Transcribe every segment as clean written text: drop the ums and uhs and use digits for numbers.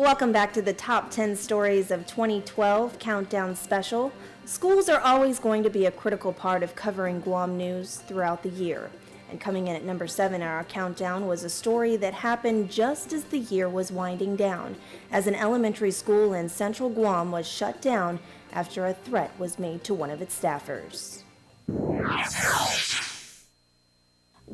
Welcome back to the top 10 stories of 2012 Countdown Special. Schools are always going to be a critical part of covering Guam news throughout the year. And coming in at number 7 in our countdown was a story that happened just as the year was winding down, as an elementary school in central Guam was shut down after a threat was made to one of its staffers.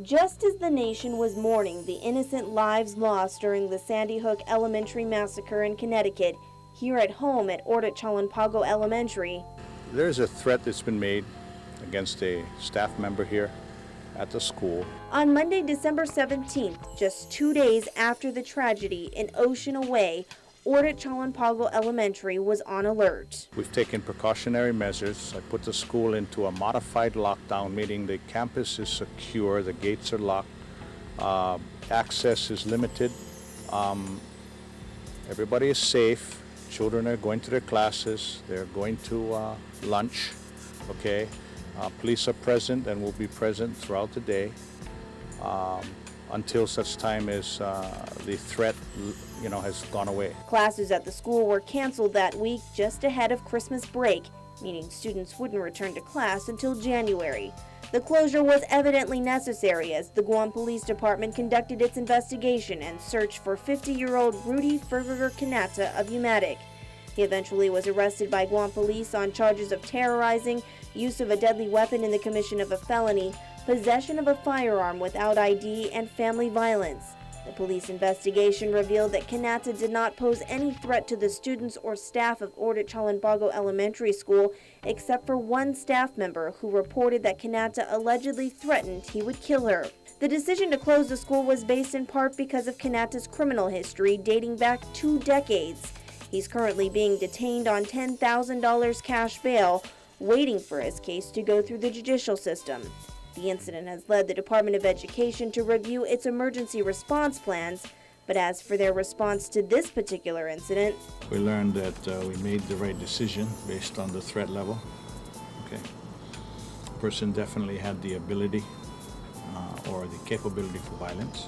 Just as the nation was mourning the innocent lives lost during the Sandy Hook Elementary Massacre in Connecticut, here at home at Chalan Pago Elementary, there's a threat that's been made against a staff member here at the school. On Monday, December 17th, just 2 days after the tragedy in Ocean Away, Chalan Pago Elementary was on alert. We've taken precautionary measures. I put the school into a modified lockdown, meaning the campus is secure, the gates are locked, access is limited, everybody is safe, children are going to their classes, they're going to lunch, okay? Police are present and will be present throughout the day until such time as the threat has gone away. Classes at the school were canceled that week just ahead of Christmas break, meaning students wouldn't return to class until January. The closure was evidently necessary as the Guam Police Department conducted its investigation and search for 50-year-old Rudy Ferger Kanata of Umatic. He eventually was arrested by Guam police on charges of terrorizing, use of a deadly weapon in the commission of a felony, possession of a firearm without ID, and family violence. The police investigation revealed that Kanata did not pose any threat to the students or staff of Chalan Pago Elementary School, except for one staff member who reported that Kanata allegedly threatened he would kill her. The decision to close the school was based in part because of Kanata's criminal history dating back 2 decades. He's currently being detained on $10,000 cash bail, waiting for his case to go through the judicial system. The incident has led the Department of Education to review its emergency response plans, but as for their response to this particular incident, we learned that we made the right decision based on the threat level. Okay, the person definitely had the ability or the capability for violence.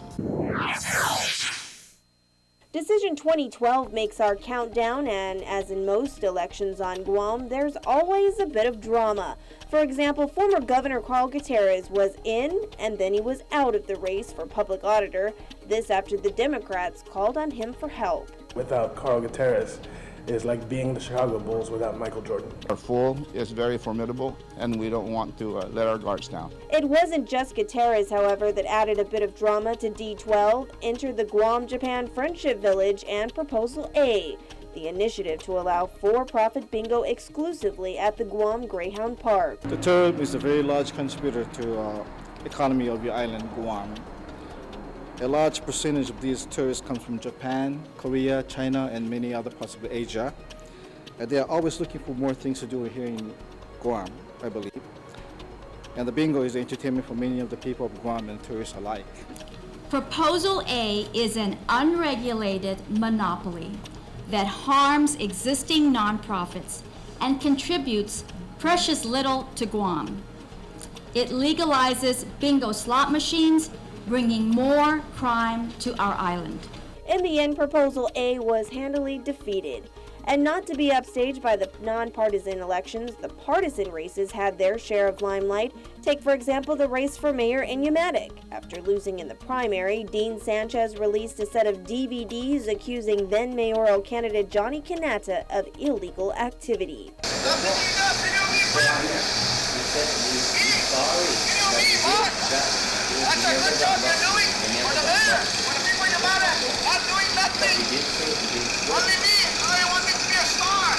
Decision 2012 makes our countdown, and as in most elections on Guam, there's always a bit of drama. For example, former Governor Carl Gutierrez was in, and then he was out of the race for public auditor. This after the Democrats called on him for help. Without Carl Gutierrez, it's like being the Chicago Bulls without Michael Jordan. Our foe is very formidable, and we don't want to let our guards down. It wasn't just Gutierrez, however, that added a bit of drama to D12. Enter the Guam-Japan Friendship Village and Proposal A, the initiative to allow for-profit bingo exclusively at the Guam Greyhound Park. The tourism is a very large contributor to economy of the island, Guam. A large percentage of these tourists comes from Japan, Korea, China, and many other parts of Asia. They are always looking for more things to do here in Guam, I believe. And the bingo is entertainment for many of the people of Guam and tourists alike. Proposal A is an unregulated monopoly that harms existing nonprofits and contributes precious little to Guam. It legalizes bingo slot machines, bringing more crime to our island. In the end, Proposal A was handily defeated. And not to be upstaged by the nonpartisan elections, the partisan races had their share of limelight. Take, for example, the race for mayor in Umatic. After losing in the primary, Dean Sanchez released a set of DVDs accusing then mayoral candidate Johnny Kanata of illegal activity. That's a good job you're doing for the mayor, for the people you matter. I'm doing nothing. Only me. I want me to be a star.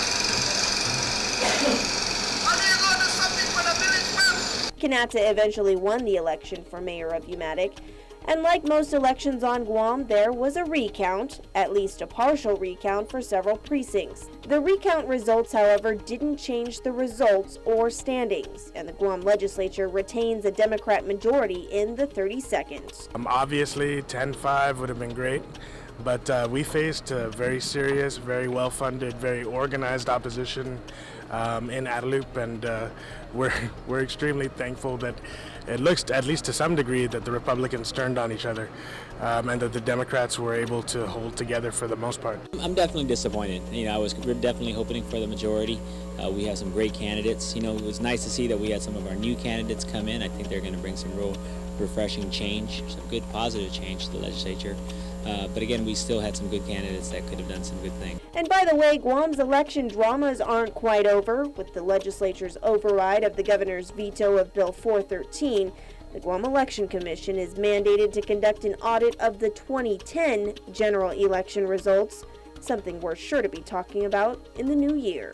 How do you go do something for the village rep? Kanata eventually won the election for mayor of Umatic. And like most elections on Guam, there was a recount, at least a partial recount for several precincts. The recount results, however, didn't change the results or standings, and the Guam legislature retains a Democrat majority in the 32nd. Obviously, 10-5 would have been great, but we faced a very serious, very well-funded, very organized opposition in Adelup, and we're extremely thankful that it looks, at least to some degree, that the Republicans turned on each other, and that the Democrats were able to hold together for the most part. I'm definitely disappointed. We're definitely hoping for the majority. We have some great candidates. It was nice to see that we had some of our new candidates come in. I think they're going to bring some real refreshing change, some good positive change to the legislature. But again, we still had some good candidates that could have done some good things. And by the way, Guam's election dramas aren't quite over. With the legislature's override of the governor's veto of Bill 413, the Guam Election Commission is mandated to conduct an audit of the 2010 general election results, something we're sure to be talking about in the new year.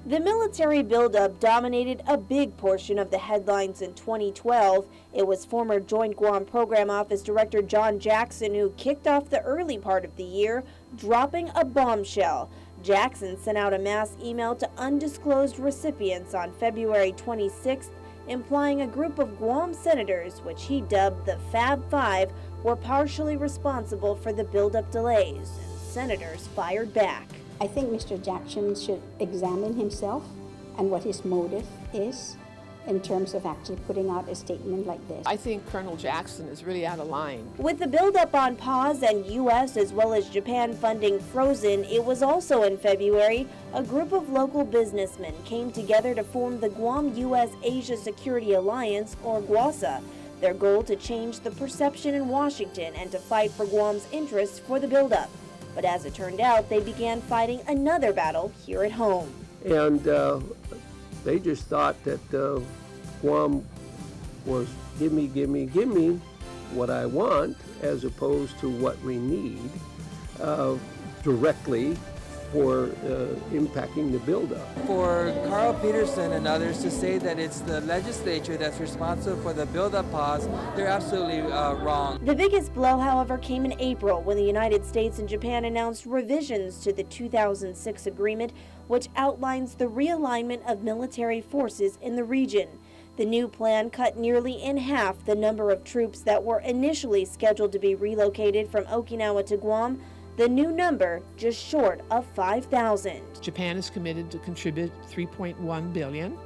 The military buildup dominated a big portion of the headlines in 2012. It was former Joint Guam Program Office Director John Jackson who kicked off the early part of the year, dropping a bombshell. Jackson sent out a mass email to undisclosed recipients on February 26th, implying a group of Guam senators, which he dubbed the Fab Five, were partially responsible for the buildup delays. And senators fired back. I think Mr. Jackson should examine himself and what his motive is in terms of actually putting out a statement like this. I think Colonel Jackson is really out of line. With the buildup on pause and U.S. as well as Japan funding frozen, it was also in February a group of local businessmen came together to form the Guam-U.S. Asia Security Alliance, or GUASA. Their goal to change the perception in Washington and to fight for Guam's interests for the buildup. But as it turned out, they began fighting another battle here at home. And they just thought that Guam was give me what I want as opposed to what we need directly for impacting the buildup. For Carl Peterson and others to say that it's the legislature that's responsible for the buildup pause, they're absolutely wrong. The biggest blow, however, came in April when the United States and Japan announced revisions to the 2006 agreement, which outlines the realignment of military forces in the region. The new plan cut nearly in half the number of troops that were initially scheduled to be relocated from Okinawa to Guam. The new number just short of 5,000. Japan is committed to contribute $3.1 billion,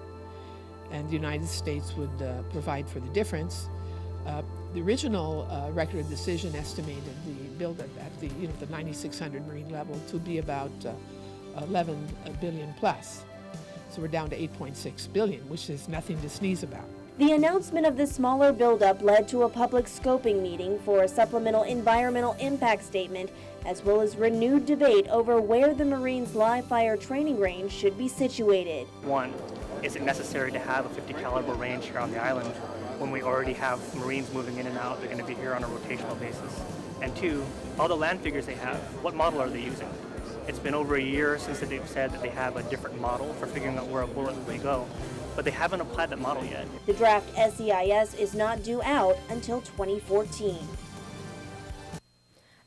and the United States would provide for the difference. The original record of decision estimated the buildup at the 9,600 Marine level to be about 11 billion plus. So we're down to 8.6 billion, which is nothing to sneeze about. The announcement of the smaller buildup led to a public scoping meeting for a supplemental environmental impact statement, as well as renewed debate over where the Marines' live fire training range should be situated. One, is it necessary to have a 50 caliber range here on the island when we already have Marines moving in and out? They're going to be here on a rotational basis. And two, all the land figures they have, what model are they using? It's been over a year since they've said that they have a different model for figuring out where a bullet may go, but they haven't applied that model yet. The draft SEIS is not due out until 2014.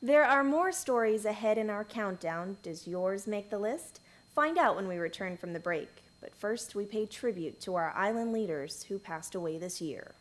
There are more stories ahead in our countdown. Does yours make the list? Find out when we return from the break. But first, we pay tribute to our island leaders who passed away this year.